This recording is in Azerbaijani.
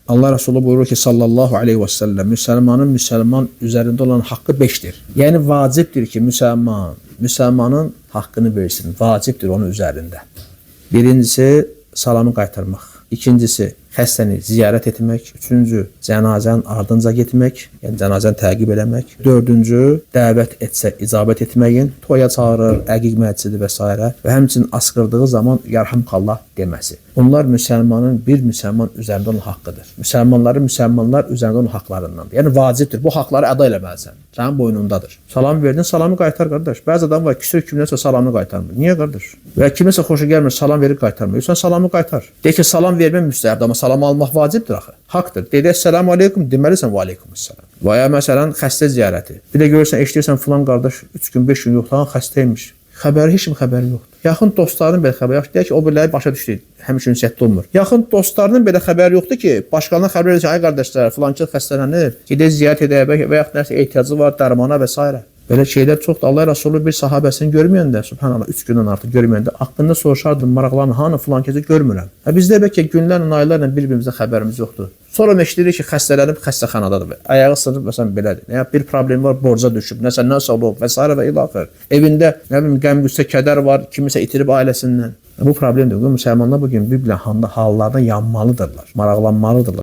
Allah Resulü buyurur ki sallallahu aleyhi ve sellem Müslümanın Müslüman üzerinde olan hakkı 5'tir. Yani vaciptir ki Müslümanın hakkını versin. Vaciptir onun üzerinde. Birincisi salamı qaytarmaq. İkincisi xəstəni ziyarət etmək. Üçüncü cənazənin ardınca getmək, yəni cənazəni təqib eləmək. Dördüncü dəvət etsə icabət etməyin, toya çağırır, əqiq məclisi və s. və həmçinin asqırdığı zaman yarhamkallah deməsi. Bunlar bir müsəlman üzərində olan haqqıdır. Müsəlmanlar üzərində olan haqlarındandır. Yəni vacibdir. Bu haqları əda eləməlisən. Sənin boynundadır. Salam verdin, salamı qaytar qardaş. Bəzi adam var, küsür kimləsə salamını qaytarmır. Niyə qardaş? Və kiməsə xoşu gəlmir, salam verib qaytarmır. Sən salamı qaytar. De ki, salam vermək müstəhəbdir, amma salam almaq vacibdir axı. Haqdır. Dedə "Selamun aleykum" deməlisən, "Və aleykumussalam". Və ya məsələn xəstə ziyarəti. Bir də görürsən, eşidirsən filan qardaş 3 gün, 5 gün yoxdan xəstəymiş. Heç kim xəbəri yoxdur. Yaxın dostlarının belə xəbəri yoxdur. Deyək ki, o biriləri başa düşdü, həmişə ünsiyyətdə olmur. Yaxın dostlarının belə xəbəri yoxdur ki, başqalarına xəbər verir ki, ay qardaşlar, filankəs xəstələnir, gedək ziyarət edək və yaxud nəsə ehtiyacı var, dərmana və s. Belə şeylər çoxdur. Allah Resulü bir sahabəsini görməyəndə, subhanallah, 3 gündən artıq görməyəndə, haqqında soruşardım, maraqlarını, hanı filankəsi görmürəm. Bizdə bəlkə günlərlə, aylarla bir-birimizə xəbərimiz yoxdur. Sonra eşidirik ki, xəstələnib xəstəxanadadır. Ayağı sınıb, məsələn, belədir. Ya bir problem var, borca düşüb, nəsə olub və s. və ilaxır. Evində, nə bilim, qəm-qüssə, kədər var, kimisə itirib ailəsindən. Bu problemdir. Müsəlmanlar bugün bir-birlə hallardan yanmalıdırlar, maraqlanmalıdırlar.